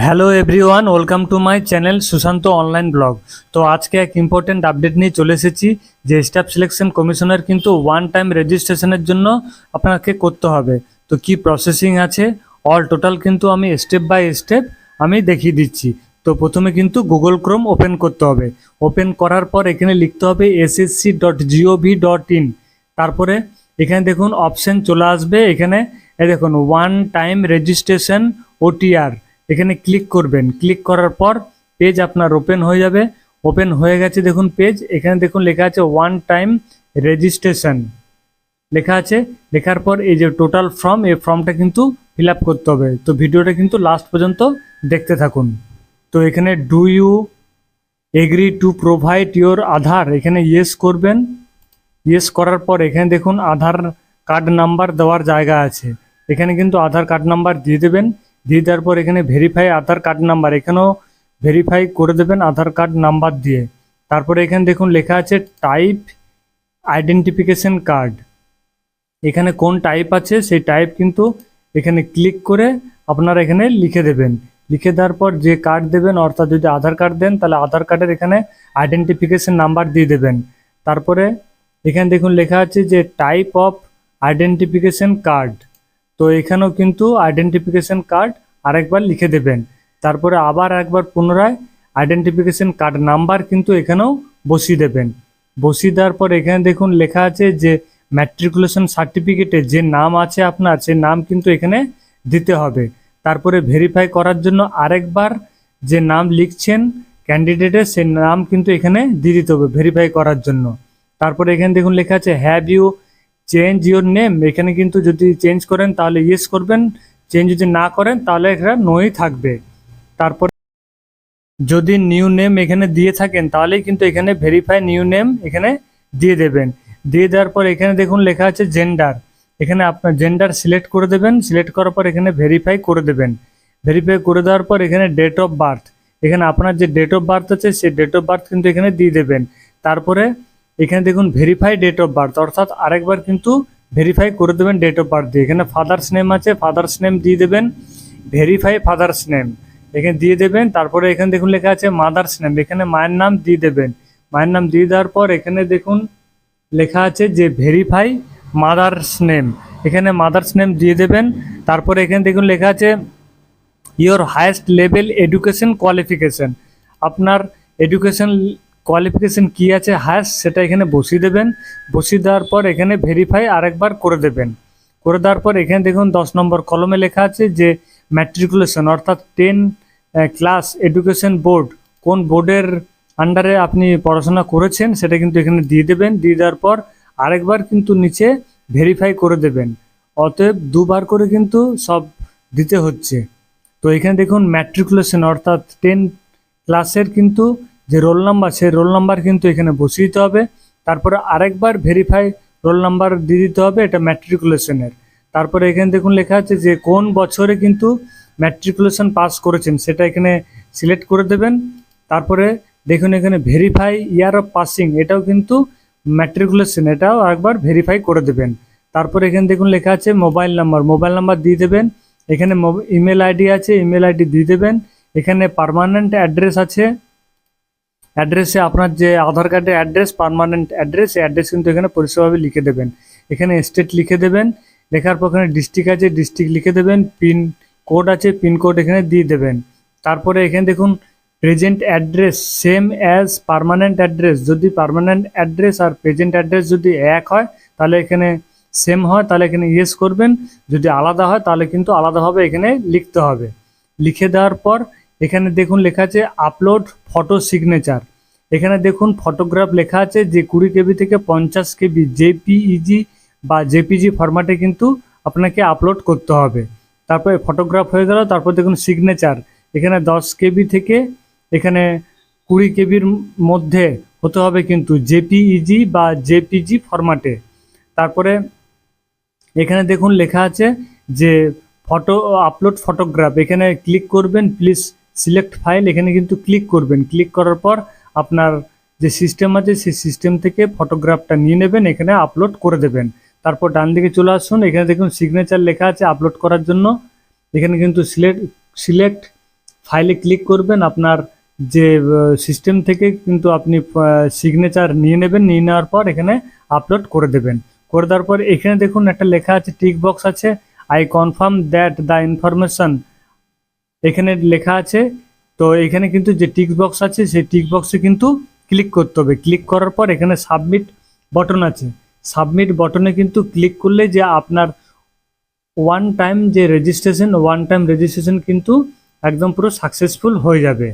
Hello everyone, welcome to my channel Sushanta online blog. তো আজকে এক ইম্পর্টেন্ট আপডেট নিয়ে চলে এসেছি যে স্টাফ সিলেকশন কমিশনের কিন্তু ওয়ান টাইম রেজিস্ট্রেশনের জন্য আপনাকে করতে হবে। তো কি প্রসেসিং আছে অল টোটাল কিন্তু আমি স্টেপ বাই স্টেপ আমি দেখিয়ে দিচ্ছি। তো প্রথমে কিন্তু গুগল ক্রোম ওপেন করতে হবে। ওপেন করার পর এখানে লিখতে হবে ssc.gov.in। তারপরে এখানে দেখুন অপশন চলে আসবে, এখানে এই দেখুন ওয়ান টাইম রেজিস্ট্রেশন ওটিআর, এখানে ক্লিক করবেন। ক্লিক করার পর পেজ আপনার ওপেন হয়ে যাবে। ওপেন হয়ে গেছে দেখুন পেজ, এখানে দেখুন লেখা আছে ওয়ান টাইম রেজিস্ট্রেশন লেখা আছে। লেখার পর এই যে টোটাল ফর্ম, এই ফর্মটা কিন্তু ফিল আপ করতে হবে। তো ভিডিওটা কিন্তু লাস্ট পর্যন্ত দেখতে থাকুন। তো এখানে do you agree to provide your Aadhaar, এখানে ইয়েস করবেন। ইয়েস করার পর এখানে দেখুন আধার কার্ড নাম্বার দেওয়ার জায়গা আছে, এখানে কিন্তু আধার কার্ড নাম্বার দিয়ে দেবেন। দিয়ে দেওয়ার পর এখানে ভেরিফাই আধার কার্ড নাম্বার, এখানেও ভেরিফাই করে দেবেন আধার কার্ড নাম্বার দিয়ে। তারপরে এখানে দেখুন লেখা আছে টাইপ আইডেন্টিফিকেশন কার্ড, এখানে কোন টাইপ আছে সেই টাইপ কিন্তু এখানে ক্লিক করে আপনারা এখানে লিখে দেবেন। লিখে দেওয়ার পর যে কার্ড দেবেন, অর্থাৎ যদি আধার কার্ড দেন তাহলে আধার কার্ডের এখানে আইডেন্টিফিকেশন নাম্বার দিয়ে দেবেন। তারপরে এখানে দেখুন লেখা আছে যে টাইপ অফ আইডেন্টিফিকেশন কার্ড, তো এখানেও কিন্তু আইডেন্টিফিকেশন কার্ড আরেকবার লিখে দেবেন। তারপরে আবার একবার পুনরায় আইডেন্টিফিকেশন কার্ড নাম্বার কিন্তু এখানেও বসিয়ে দেবেন। বসিয়ে দেওয়ার পর এখানে দেখুন লেখা আছে যে ম্যাট্রিকুলেশন সার্টিফিকেটে যে নাম আছে আপনার, সেই নাম কিন্তু এখানে দিতে হবে। তারপরে ভেরিফাই করার জন্য আরেকবার যে নাম লিখছেন ক্যান্ডিডেটের, সেই নাম কিন্তু এখানে দিয়ে দিতে হবে ভেরিফাই করার জন্য। তারপরে এখানে দেখুন লেখা আছে have you change your name, এখানে কিন্তু যদি চেঞ্জ করেন তাহলে ইয়েস করবেন, চেঞ্জ যদি না করেন তাহলে এখানে নোই থাকবে। তারপর যদি নিউ নেম এখানে দিয়ে থাকেন তাহলেই কিন্তু এখানে ভেরিফাই নিউ নেম এখানে দিয়ে দেবেন। দিয়ে দেওয়ার পর এখানে দেখুন লেখা আছে জেন্ডার, এখানে আপনার জেন্ডার সিলেক্ট করে দেবেন। সিলেক্ট করার পর এখানে ভেরিফাই করে দেবেন। ভেরিফাই করে দেওয়ার পর এখানে ডেট অফ বার্থ, এখানে আপনার যে ডেট অফ বার্থ আছে সেই ডেট অফ বার্থ কিন্তু এখানে দিয়ে দেবেন। তারপরে এখানে দেখুন ভেরিফাই ডেট অফ বার্থ, অর্থাৎ আরেকবার কিন্তু ভেরিফাই করে দেবেন ডেট অফ বার্থ দিয়ে। এখানে ফাদার্স নেম আছে, ফাদার্স নেম দিয়ে দেবেন। ভেরিফাই ফাদার্স নেম এখানে দিয়ে দেবেন। তারপরে এখানে দেখুন লেখা আছে মাদার্স নেম, এখানে মায়ের নাম দিয়ে দেবেন। মায়ের নাম দিয়ে দেওয়ার পর এখানে দেখুন লেখা আছে যে ভেরিফাই মাদার্স নেম, এখানে মাদার্স নেম দিয়ে দেবেন। তারপরে এখানে দেখুন লেখা আছে your highest level education qualification, আপনার এডুকেশন কোয়ালিফিকেশন কী আছে হায়েস্ট, সেটা এখানে বসিয়ে দেবেন। বসিয়ে দেওয়ার পর এখানে ভেরিফাই আরেকবার করে দেবেন। করে দেওয়ার পর এখানে দেখুন 10 নম্বর কলমে লেখা আছে যে ম্যাট্রিকুলেশন, অর্থাৎ 10 ক্লাস এডুকেশন বোর্ড, কোন বোর্ডের আন্ডারে আপনি পড়াশোনা করেছেন সেটা কিন্তু এখানে দিয়ে দেবেন। দিয়ে দেওয়ার পর আরেকবার কিন্তু নিচে ভেরিফাই করে দেবেন। অতএব দুবার করে কিন্তু সব দিতে হচ্ছে। তো এখানে দেখুন ম্যাট্রিকুলেশন অর্থাৎ 10 ক্লাসের কিন্তু যে রোল নাম্বার, সেই রোল নাম্বার কিন্তু এখানে বসিয়ে দিতে হবে। তারপরে আরেকবার ভেরিফাই রোল নাম্বার দিয়ে দিতে হবে, এটা ম্যাট্রিকুলেশনের। তারপরে এখানে দেখুন লেখা আছে যে কোন বছরে কিন্তু ম্যাট্রিকুলেশন পাস করেছেন সেটা এখানে সিলেক্ট করে দেবেন। তারপরে দেখুন এখানে ভেরিফাই ইয়ার অফ পাসিং, এটাও কিন্তু ম্যাট্রিকুলেশন, এটাও একবার ভেরিফাই করে দেবেন। তারপরে এখানে দেখুন লেখা আছে মোবাইল নাম্বার, মোবাইল নাম্বার দিয়ে দেবেন। এখানে ইমেল আইডি আছে, ইমেল আইডি দিয়ে দেবেন। এখানে পার্মানেন্ট অ্যাড্রেস আছে, অ্যাড্রেসে আপনার যে আধার কার্ডের অ্যাড্রেস পার্মানেন্ট অ্যাড্রেস, এই অ্যাড্রেস কিন্তু এখানে পরিষ্কারভাবে লিখে দেবেন। এখানে স্টেট লিখে দেবেন। লেখার পর এখানে ডিস্ট্রিক্ট আছে, ডিস্ট্রিক্ট লিখে দেবেন। পিন কোড আছে, পিন কোড এখানে দিয়ে দেবেন। তারপরে এখানে দেখুন present address same as permanent address, যদি পার্মানেন্ট অ্যাড্রেস আর প্রেজেন্ট অ্যাড্রেস যদি এক হয় তাহলে এখানে সেম হয় তাহলে এখানে ইয়েস করবেন, যদি আলাদা হয় তাহলে কিন্তু আলাদাভাবে এখানে লিখতে হবে। লিখে দেওয়ার পর এখানে দেখুন লেখা আছে আপলোড ফটো সিগনেচার, এখানে দেখুন ফটোগ্রাফ লেখা আছে যে 20 কেবি থেকে 50 কেবি জেপিইজি বা জেপিজি ফরম্যাটে কিন্তু আপনাকে আপলোড করতে হবে। তারপরে ফটোগ্রাফ হয়ে গেল। তারপর দেখুন সিগনেচার, এখানে 10 কেবি থেকে এখানে 20 কেবির মধ্যে হতে হবে কিন্তু জেপিইজি বা জেপিজি ফরম্যাটে। তারপরে এখানে দেখুন লেখা আছে যে ফটো আপলোড ফটোগ্রাফ, এখানে ক্লিক করবেন, প্লিজ সিলেক্ট ফাইল, এখানে কিন্তু ক্লিক করবেন। ক্লিক করার পর আপনার যে সিস্টেম আছে সেই সিস্টেম থেকে ফটোগ্রাফটা নিয়ে নেবেন, এখানে আপলোড করে দেবেন। তারপর ডান দিকে চলে আসুন, এখানে দেখুন সিগনেচার লেখা আছে আপলোড করার জন্য, এখানে কিন্তু সিলেক্ট ফাইলে ক্লিক করবেন, আপনার যে সিস্টেম থেকে কিন্তু আপনি সিগনেচার নিয়ে নেবেন, নিয়ে নেওয়ার পর এখানে আপলোড করে দেবেন। করে দেওয়ার পর এখানে দেখুন একটা লেখা আছে, টিক বক্স আছে, I confirm that the information এখানে লেখা আছে। তো এখানে কিন্তু যে টিক বক্স আছে সেই টিক বক্সে কিন্তু ক্লিক করতে হবে। ক্লিক করার পর এখানে সাবমিট বটন আছে, সাবমিট বটনে কিন্তু ক্লিক করলে যে আপনার ওয়ান টাইম রেজিস্ট্রেশন কিন্তু একদম পুরো সাকসেসফুল হয়ে যাবে।